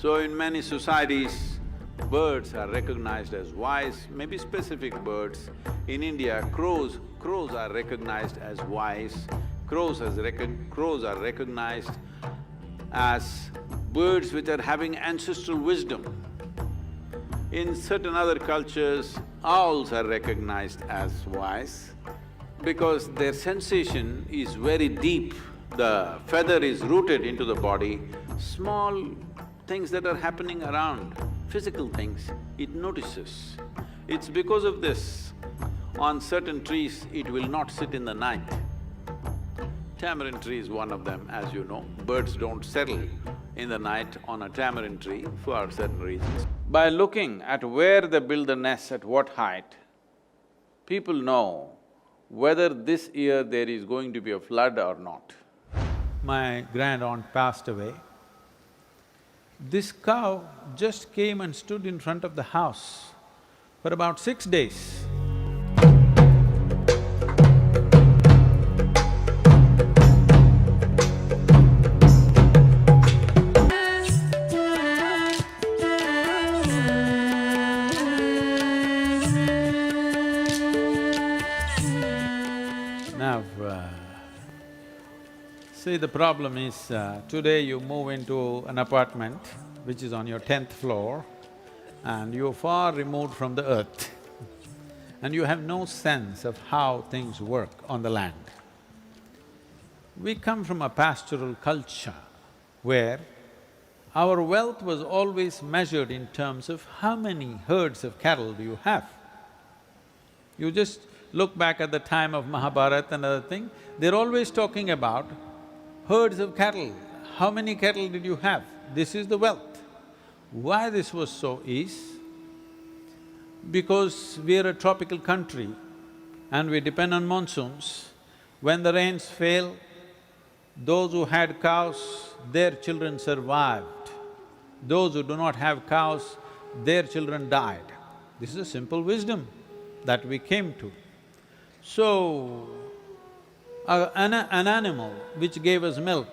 So in many societies, birds are recognized as wise, maybe specific birds. In India, crows are recognized as wise. Crows are recognized as birds which are having ancestral wisdom. In certain other cultures, owls are recognized as wise because their sensation is very deep. The feather is rooted into the body. Small things that are happening around, physical things, it notices. It's because of this, on certain trees, it will not sit in the night. Tamarind tree is one of them, as you know. Birds don't settle in the night on a tamarind tree for certain reasons. By looking at where they build the nest, at what height, people know whether this year there is going to be a flood or not. My grand-aunt passed away. This cow just came and stood in front of the house for about 6 days. Now, see, the problem is, today you move into an apartment which is on your 10th floor and you're far removed from the earth and you have no sense of how things work on the land. We come from a pastoral culture where our wealth was always measured in terms of how many herds of cattle do you have. You just look back at the time of Mahabharata and other thing, they're always talking about herds of cattle. How many cattle did you have? This is the wealth. Why this was so is because we are a tropical country and we depend on monsoons. When the rains fail, those who had cows, their children survived. Those who do not have cows, their children died. This is a simple wisdom that we came to. So, an animal which gave us milk,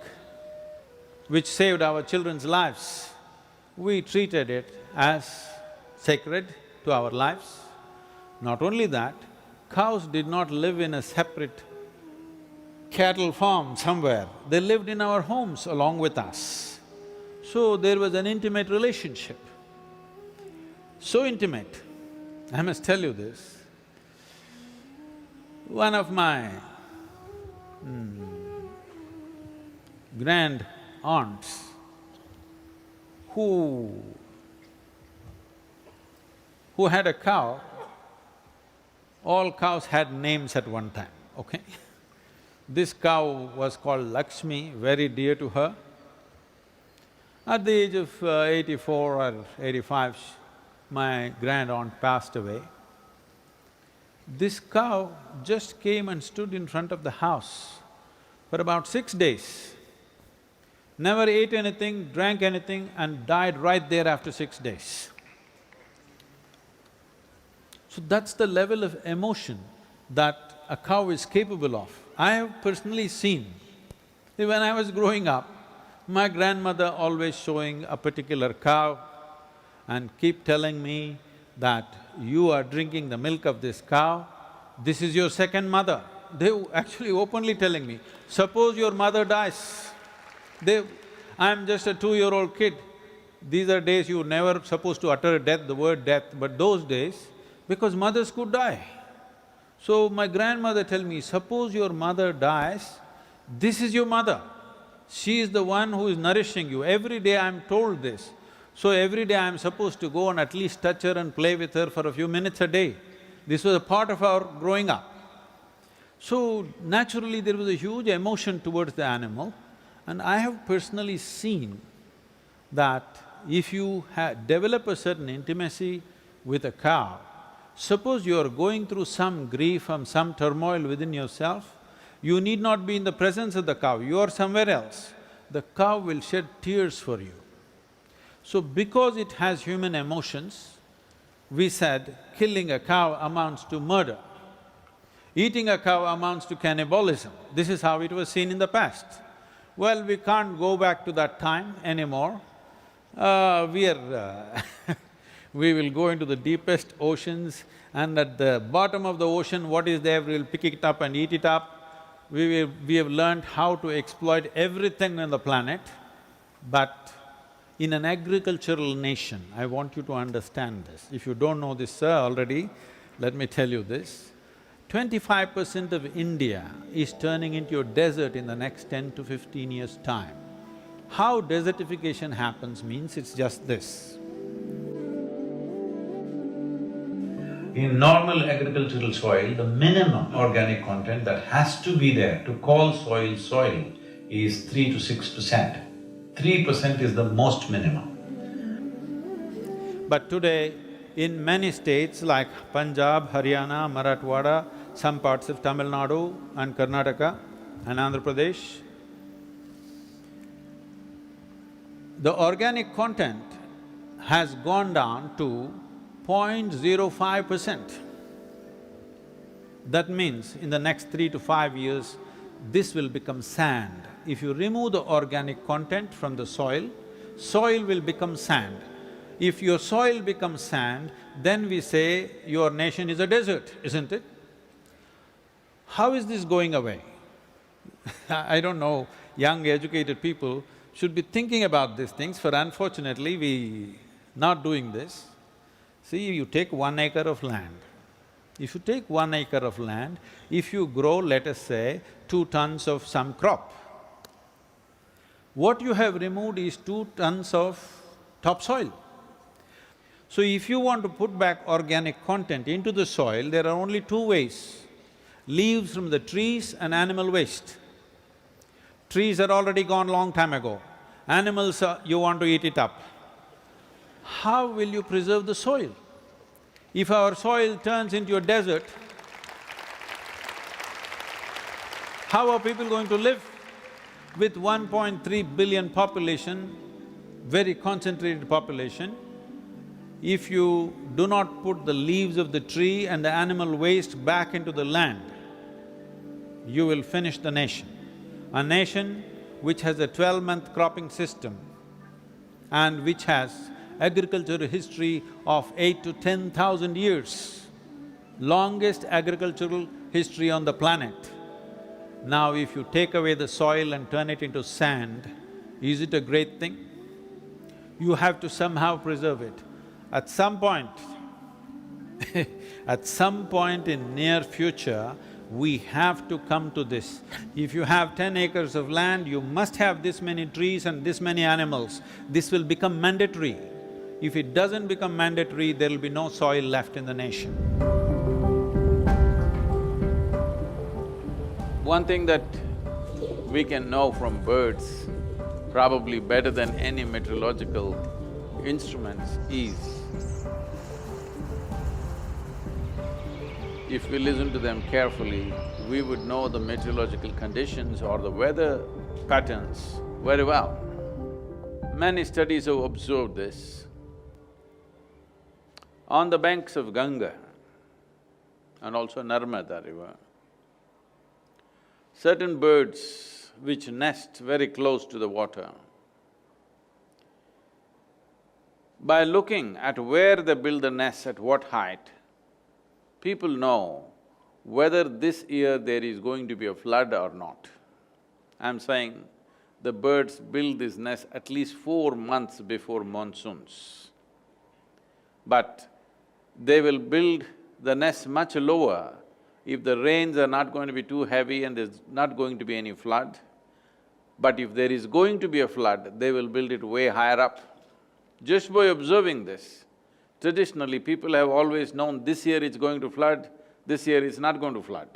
which saved our children's lives, we treated it as sacred to our lives. Not only that, cows did not live in a separate cattle farm somewhere, they lived in our homes along with us. So there was an intimate relationship. So intimate, I must tell you this. One of my grand aunts who had a cow, all cows had names at one time, okay? This cow was called Lakshmi, very dear to her. At the age of 84 or 85, my grand-aunt passed away. This cow just came and stood in front of the house for about 6 days. Never ate anything, drank anything and died right there after 6 days. So that's the level of emotion that a cow is capable of. I have personally seen, when I was growing up, my grandmother always showing a particular cow and keep telling me that you are drinking the milk of this cow, this is your second mother. They were actually openly telling me, suppose your mother dies. I'm just a 2-year-old kid. These are days you were never supposed to utter death, the word death, but those days, because mothers could die. So my grandmother tell me, suppose your mother dies, this is your mother. She is the one who is nourishing you. Every day I'm told this. So every day I'm supposed to go and at least touch her and play with her for a few minutes a day. This was a part of our growing up. So naturally there was a huge emotion towards the animal, and I have personally seen that if you develop a certain intimacy with a cow, suppose you are going through some grief and some turmoil within yourself, you need not be in the presence of the cow, you are somewhere else. The cow will shed tears for you. So because it has human emotions, we said killing a cow amounts to murder. Eating a cow amounts to cannibalism. This is how it was seen in the past. Well, we can't go back to that time anymore. We are we will go into the deepest oceans, and at the bottom of the ocean, what is there, we will pick it up and eat it up. We have learned how to exploit everything on the planet, but in an agricultural nation, I want you to understand this. If you don't know this, sir, already, let me tell you this. 25% of India is turning into a desert in the next 10 to 15 years' time. How desertification happens means it's just this. In normal agricultural soil, the minimum organic content that has to be there to call soil soil is 3 to 6%. 3% is the most minimum. But today, in many states like Punjab, Haryana, Marathwada, some parts of Tamil Nadu and Karnataka and Andhra Pradesh, the organic content has gone down to 0.05%. That means in the next 3 to 5 years, this will become sand. If you remove the organic content from the soil, soil will become sand. If your soil becomes sand, then we say your nation is a desert, isn't it? How is this going away? I don't know, young educated people should be thinking about these things, for unfortunately we not doing this. See, you take 1 acre of land. If you take 1 acre of land, if you grow, let us say, 2 tons of some crop, what you have removed is 2 tons of topsoil. So if you want to put back organic content into the soil, there are only 2 ways: leaves from the trees and animal waste. Trees are already gone long time ago, animals you want to eat it up. How will you preserve the soil? If our soil turns into a desert, how are people going to live? With 1.3 billion population, very concentrated population, if you do not put the leaves of the tree and the animal waste back into the land, you will finish the nation. A nation which has a 12-month cropping system and which has agricultural history of 8 to 10,000 years, longest agricultural history on the planet. Now if you take away the soil and turn it into sand, is it a great thing? You have to somehow preserve it. At some point at some point in near future, we have to come to this. If you have 10 acres of land, you must have this many trees and this many animals. This will become mandatory. If it doesn't become mandatory, there will be no soil left in the nation. One thing that we can know from birds, probably better than any meteorological instruments, is if we listen to them carefully, we would know the meteorological conditions or the weather patterns very well. Many studies have observed this. On the banks of Ganga and also Narmada river, certain birds which nest very close to the water, by looking at where they build the nests, at what height, people know whether this year there is going to be a flood or not. I'm saying the birds build this nest at least 4 months before monsoons. But they will build the nest much lower if the rains are not going to be too heavy and there's not going to be any flood. But if there is going to be a flood, they will build it way higher up. Just by observing this, traditionally people have always known this year it's going to flood, this year it's not going to flood.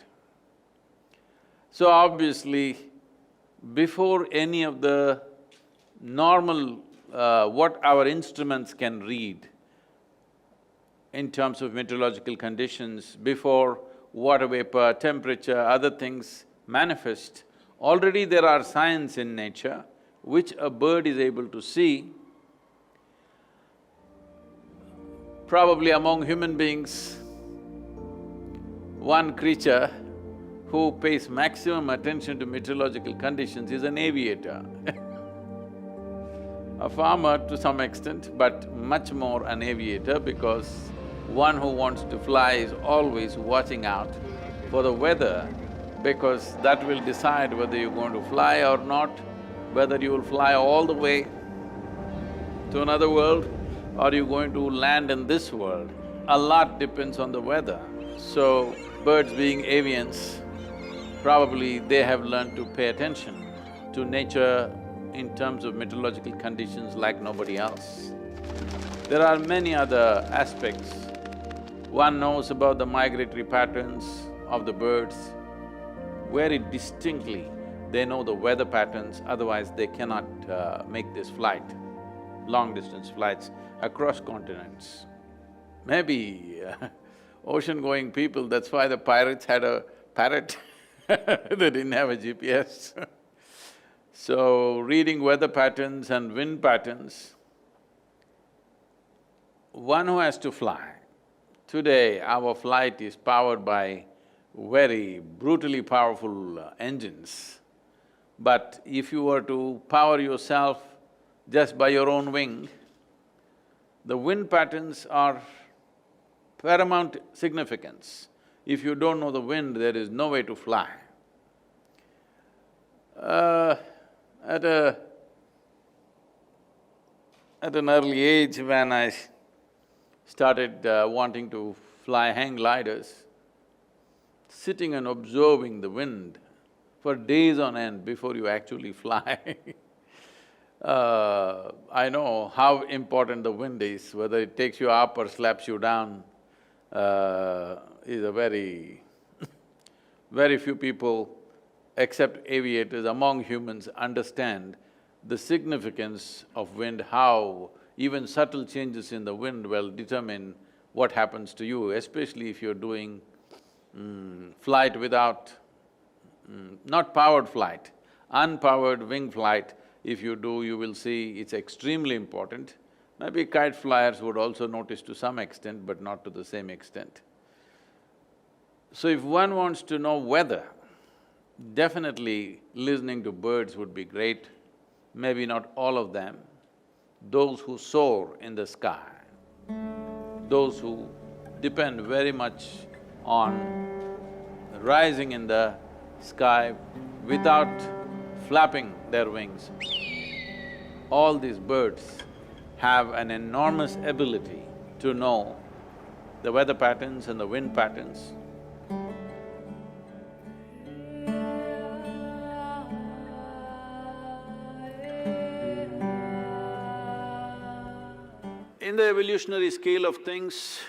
So obviously, before any of the normal what our instruments can read in terms of meteorological conditions, before water vapor, temperature, other things manifest, already there are signs in nature which a bird is able to see. Probably among human beings, one creature who pays maximum attention to meteorological conditions is an aviator. a farmer to some extent, but much more an aviator, because one who wants to fly is always watching out for the weather, because that will decide whether you're going to fly or not, whether you will fly all the way to another world or you're going to land in this world. A lot depends on the weather. So, birds being avians, probably they have learned to pay attention to nature in terms of meteorological conditions like nobody else. There are many other aspects. One knows about the migratory patterns of the birds very distinctly. They know the weather patterns, otherwise they cannot make this flight, long-distance flights across continents. Maybe ocean-going people, that's why the pirates had a parrot they didn't have a GPS So, reading weather patterns and wind patterns, one who has to fly. Today, our flight is powered by very brutally powerful engines. But if you were to power yourself just by your own wing, the wind patterns are paramount significance. If you don't know the wind, there is no way to fly. At an early age, when I started wanting to fly hang gliders, sitting and observing the wind for days on end before you actually fly I know how important the wind is, whether it takes you up or slaps you down is a very few people, except aviators, among humans understand the significance of wind, how even subtle changes in the wind will determine what happens to you, especially if you're doing flight without… not powered flight, unpowered wing flight. If you do, you will see it's extremely important. Maybe kite flyers would also notice to some extent, but not to the same extent. So if one wants to know weather, definitely listening to birds would be great, maybe not all of them. Those who soar in the sky, those who depend very much on rising in the sky without flapping their wings. All these birds have an enormous ability to know the weather patterns and the wind patterns. In the evolutionary scale of things,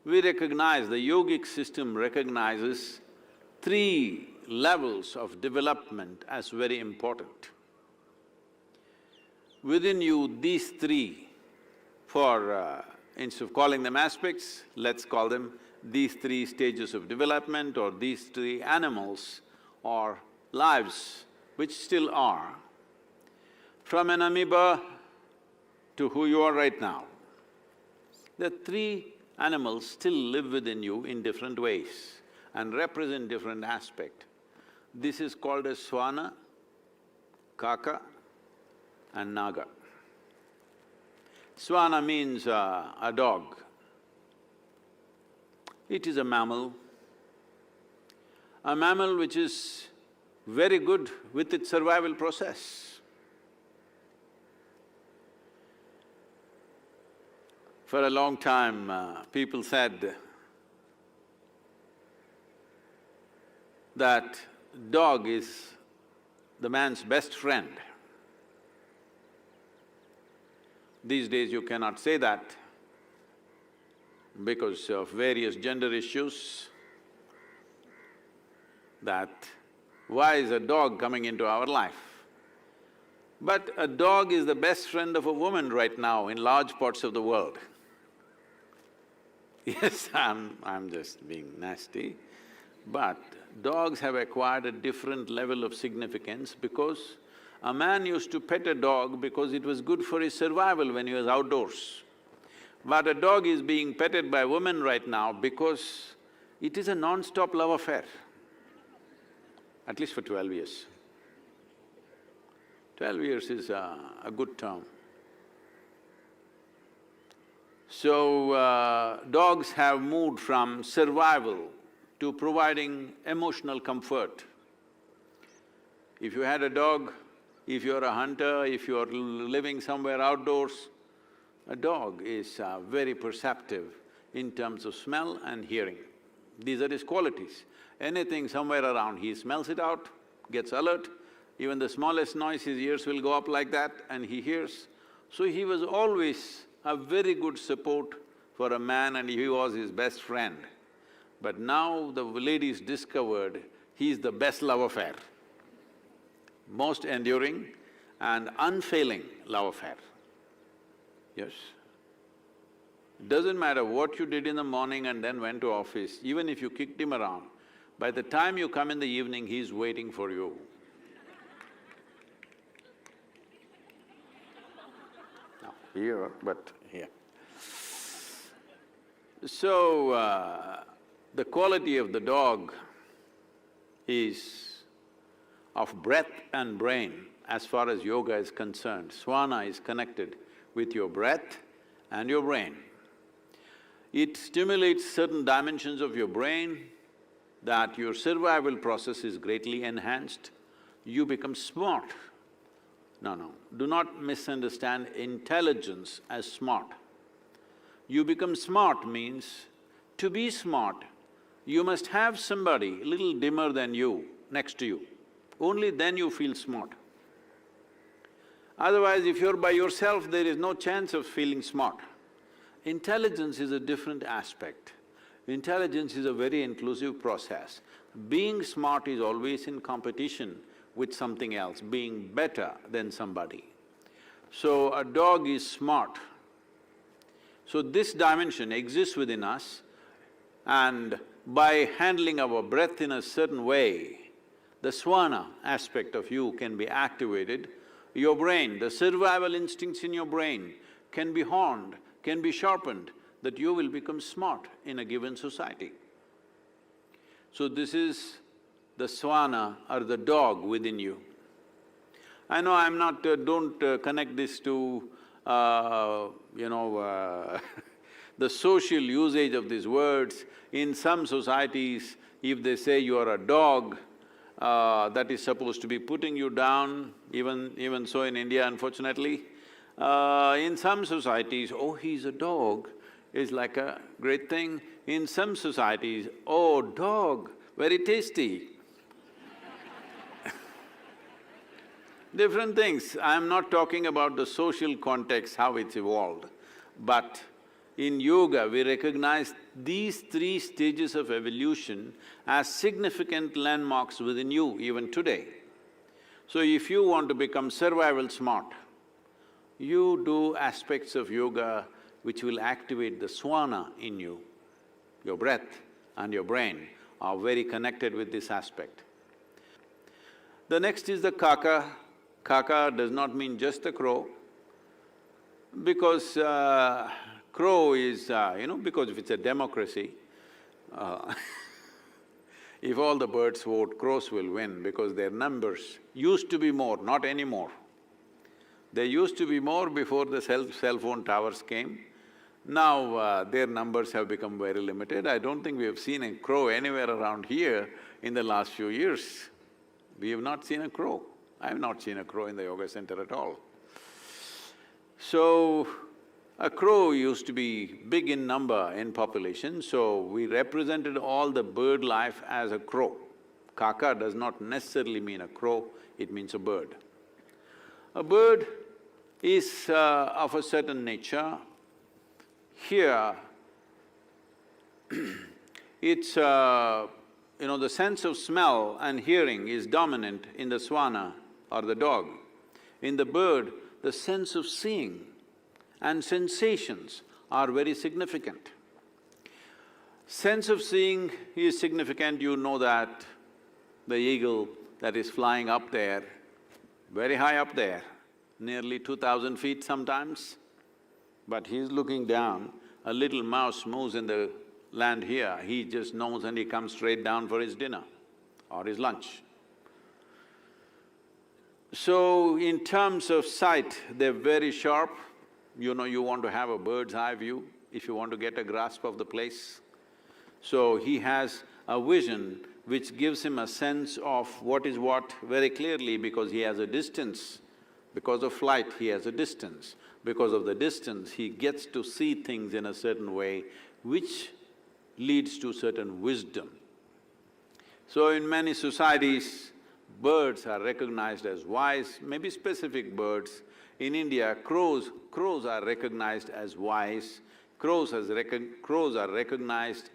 we recognize, the yogic system recognizes three levels of development as very important. Within you, these three, instead of calling them aspects, let's call them these three stages of development or these three animals or lives which still are, from an amoeba to who you are right now. The three animals still live within you in different ways and represent different aspects. This is called as Swana, Kaka and Naga. Swana means a dog. It is a mammal which is very good with its survival process. For a long time, people said that dog is the man's best friend. These days you cannot say that because of various gender issues, that why is a dog coming into our life? But a dog is the best friend of a woman right now in large parts of the world. Yes, I'm just being nasty, but dogs have acquired a different level of significance because a man used to pet a dog because it was good for his survival when he was outdoors. But a dog is being petted by women right now because it is a non-stop love affair, at least for 12 years. 12 years is a good term. So, dogs have moved from survival to providing emotional comfort. If you had a dog, if you're a hunter, if you're living somewhere outdoors, a dog is very perceptive in terms of smell and hearing. These are his qualities. Anything somewhere around, he smells it out, gets alert, even the smallest noise, his ears will go up like that and he hears. So he was always a very good support for a man and he was his best friend. But now the ladies discovered he's the best love affair, most enduring and unfailing love affair. Yes. Doesn't matter what you did in the morning and then went to office, even if you kicked him around, by the time you come in the evening, he's waiting for you. Not here, but here. So, the quality of the dog is of breath and brain as far as yoga is concerned. Swana is connected with your breath and your brain. It stimulates certain dimensions of your brain that your survival process is greatly enhanced. You become smart. No, do not misunderstand intelligence as smart. You become smart means, to be smart, you must have somebody a little dimmer than you next to you. Only then you feel smart. Otherwise, if you're by yourself, there is no chance of feeling smart. Intelligence is a different aspect. Intelligence is a very inclusive process. Being smart is always in competition with something else, being better than somebody. So, a dog is smart. So, this dimension exists within us, and by handling our breath in a certain way, the swana aspect of you can be activated. Your brain, the survival instincts in your brain can be honed, can be sharpened, that you will become smart in a given society. So this is the swana or the dog within you. I know I'm not… don't connect this to, the social usage of these words. In some societies, if they say you are a dog, that is supposed to be putting you down, even so in India, unfortunately. In some societies, oh, he's a dog, is like a great thing. In some societies, oh, dog, very tasty. Different things. I'm not talking about the social context, how it's evolved, but in yoga, we recognize these three stages of evolution as significant landmarks within you even today. So if you want to become survival smart, you do aspects of yoga which will activate the swana in you. Your breath and your brain are very connected with this aspect. The next is the kaka. Kaka does not mean just the crow, because crow is, because if it's a democracy, if all the birds vote, crows will win because their numbers used to be more, not anymore. There used to be more before the cell phone towers came. Now, their numbers have become very limited. I don't think we have seen a crow anywhere around here in the last few years. We have not seen a crow. I have not seen a crow in the yoga center at all. So, a crow used to be big in number in population, so we represented all the bird life as a crow. Kaka does not necessarily mean a crow, it means a bird. A bird is of a certain nature. Here, it's… the sense of smell and hearing is dominant in the swana or the dog. In the bird, the sense of seeing and sensations are very significant. Sense of seeing is significant, you know that the eagle that is flying up there, very high up there, nearly 2,000 feet sometimes, but he's looking down. A little mouse moves in the land here, he just knows and he comes straight down for his dinner or his lunch. So, in terms of sight, they're very sharp. You know, you want to have a bird's eye view if you want to get a grasp of the place. So, he has a vision which gives him a sense of what is what very clearly because he has a distance. Because of flight, he has a distance. Because of the distance, he gets to see things in a certain way which leads to certain wisdom. So in many societies, birds are recognized as wise, maybe specific birds. In India, crows are recognized as wise. Crows are recognized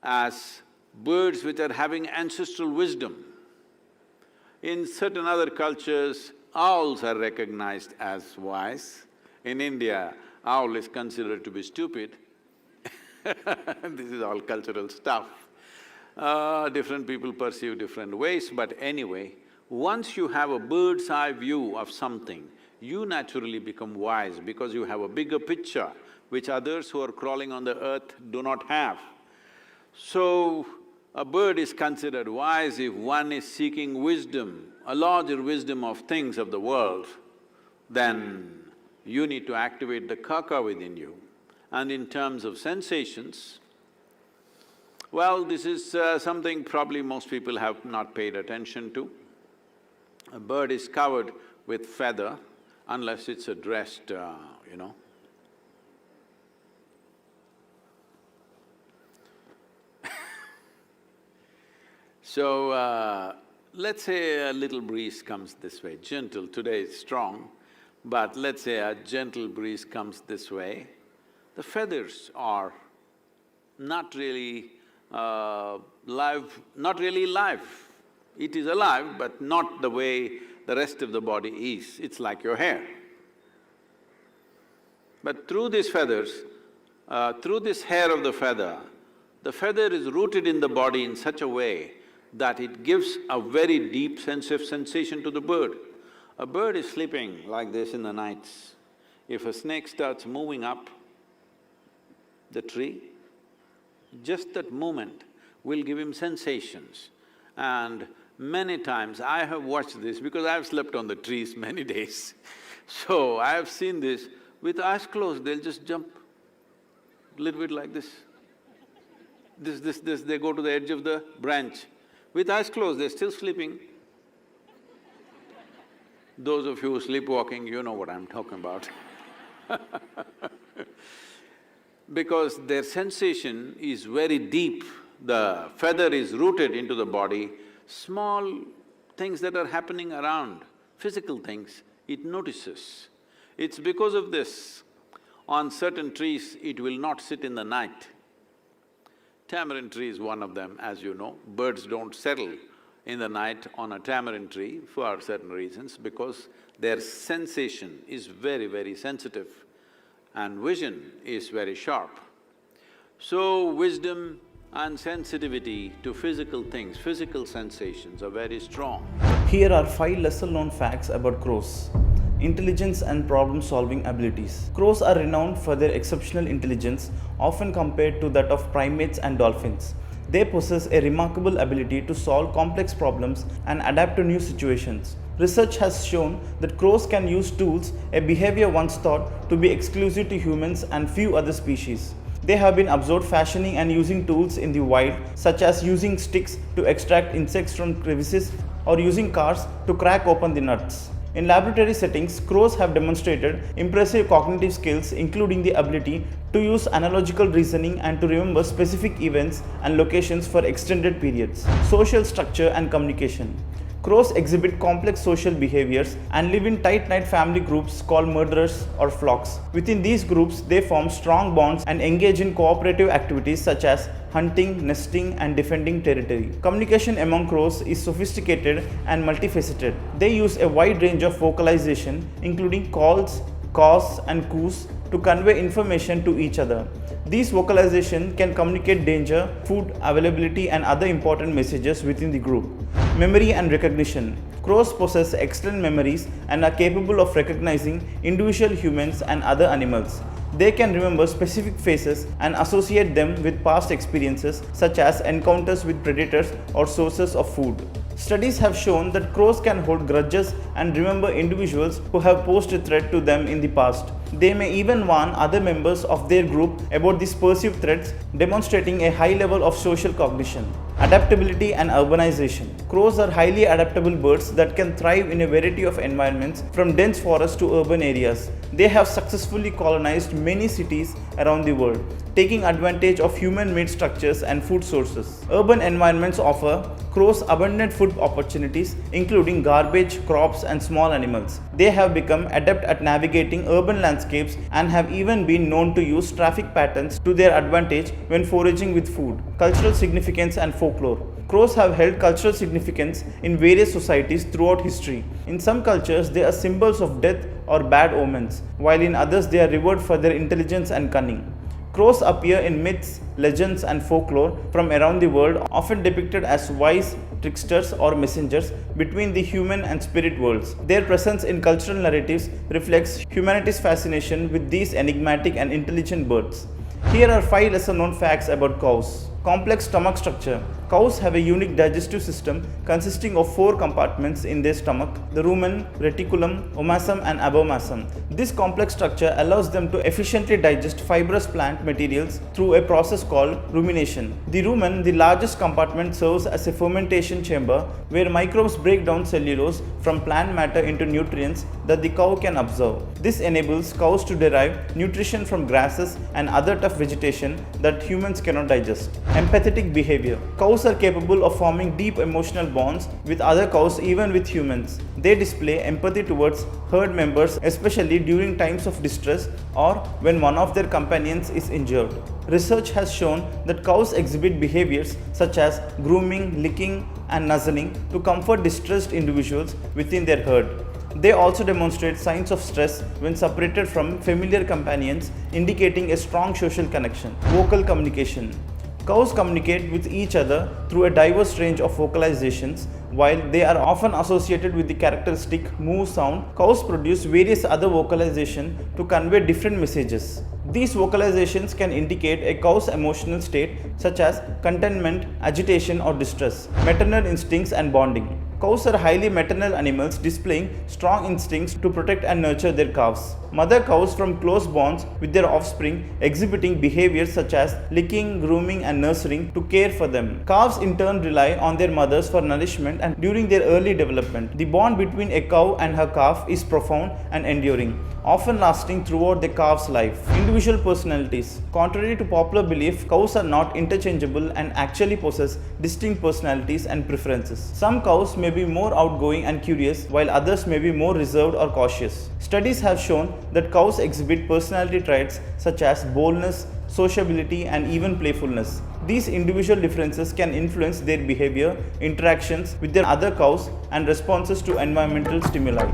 as birds which are having ancestral wisdom. In certain other cultures, owls are recognized as wise. In India, owl is considered to be stupid. This is all cultural stuff. Different people perceive different ways, but anyway, once you have a bird's eye view of something, you naturally become wise because you have a bigger picture which others who are crawling on the earth do not have. So, a bird is considered wise if one is seeking wisdom, a larger wisdom of things of the world, then you need to activate the kaka within you. And in terms of sensations, well, this is something probably most people have not paid attention to. A bird is covered with feather unless it's dressed, you know. So, let's say a little breeze comes this way, gentle, today it's strong, but let's say a gentle breeze comes this way, the feathers are not really not really live. It is alive, but not the way the rest of the body is, it's like your hair. But through these feathers, through this hair of the feather is rooted in the body in such a way that it gives a very deep sense of sensation to the bird. A bird is sleeping like this in the nights. If a snake starts moving up the tree, just that movement will give him sensations. And many times I have watched this because I have slept on the trees many days. So I have seen this, with eyes closed, they'll just jump a little bit like this. They go to the edge of the branch. With eyes closed, they're still sleeping. Those of you who sleepwalking, you know what I'm talking about. Because their sensation is very deep, the feather is rooted into the body, small things that are happening around, physical things, it notices. It's because of this, on certain trees, it will not sit in the night. Tamarind tree is one of them, as you know. Birds don't settle in the night on a tamarind tree for certain reasons because their sensation is very, very sensitive and vision is very sharp. So, wisdom and sensitivity to physical things, physical sensations are very strong. Here are 5 lesser-known facts about crows. Intelligence and problem-solving abilities. Crows are renowned for their exceptional intelligence, often compared to that of primates and dolphins. They possess a remarkable ability to solve complex problems and adapt to new situations. Research has shown that crows can use tools, a behavior once thought to be exclusive to humans and few other species. They have been observed fashioning and using tools in the wild, such as using sticks to extract insects from crevices or using cars to crack open the nuts. In laboratory settings, crows have demonstrated impressive cognitive skills, including the ability to use analogical reasoning and to remember specific events and locations for extended periods. Social structure and communication. Crows exhibit complex social behaviors and live in tight-knit family groups called murderers or flocks. Within these groups, they form strong bonds and engage in cooperative activities such as hunting, nesting, and defending territory. Communication among crows is sophisticated and multifaceted. They use a wide range of vocalization, including calls, caws, and coos, to convey information to each other. These vocalizations can communicate danger, food availability, and other important messages within the group. Memory and recognition. Crows possess excellent memories and are capable of recognizing individual humans and other animals. They can remember specific faces and associate them with past experiences such as encounters with predators or sources of food. Studies have shown that crows can hold grudges and remember individuals who have posed a threat to them in the past. They may even warn other members of their group about these perceived threats, demonstrating a high level of social cognition. Adaptability and urbanization. Crows are highly adaptable birds that can thrive in a variety of environments, from dense forests to urban areas. They have successfully colonized many cities around the world, taking advantage of human-made structures and food sources. Urban environments offer crows abundant food opportunities, including garbage, crops, and small animals. They have become adept at navigating urban landscapes and have even been known to use traffic patterns to their advantage when foraging with food. Cultural significance and folklore. Crows have held cultural significance in various societies throughout history. In some cultures, they are symbols of death or bad omens, while in others, they are revered for their intelligence and cunning. Crows appear in myths, legends, and folklore from around the world, often depicted as wise tricksters or messengers between the human and spirit worlds. Their presence in cultural narratives reflects humanity's fascination with these enigmatic and intelligent birds. Here are 5 lesser known facts about cows. Complex stomach structure. Cows have a unique digestive system consisting of 4 compartments in their stomach: the rumen, reticulum, omasum, and abomasum. This complex structure allows them to efficiently digest fibrous plant materials through a process called rumination. The rumen, the largest compartment, serves as a fermentation chamber where microbes break down cellulose from plant matter into nutrients that the cow can absorb. This enables cows to derive nutrition from grasses and other tough vegetation that humans cannot digest. Empathetic behavior. Cows are capable of forming deep emotional bonds with other cows, even with humans. They display empathy towards herd members, especially during times of distress or when one of their companions is injured. Research has shown that cows exhibit behaviors such as grooming, licking, and nuzzling to comfort distressed individuals within their herd. They also demonstrate signs of stress when separated from familiar companions, indicating a strong social connection. Vocal communication. Cows communicate with each other through a diverse range of vocalizations. While they are often associated with the characteristic moo sound, cows produce various other vocalizations to convey different messages. These vocalizations can indicate a cow's emotional state, such as contentment, agitation, or distress. Maternal instincts and bonding. Cows are highly maternal animals displaying strong instincts to protect and nurture their calves. Mother cows form close bonds with their offspring, exhibiting behaviors such as licking, grooming, and nurturing to care for them. Calves in turn rely on their mothers for nourishment and during their early development. The bond between a cow and her calf is profound and enduring, often lasting throughout the calf's life. Individual personalities. Contrary to popular belief, cows are not interchangeable and actually possess distinct personalities and preferences. Some cows may be more outgoing and curious, while others may be more reserved or cautious. Studies have shown that cows exhibit personality traits such as boldness, sociability, and even playfulness. These individual differences can influence their behavior, interactions with their other cows, and responses to environmental stimuli.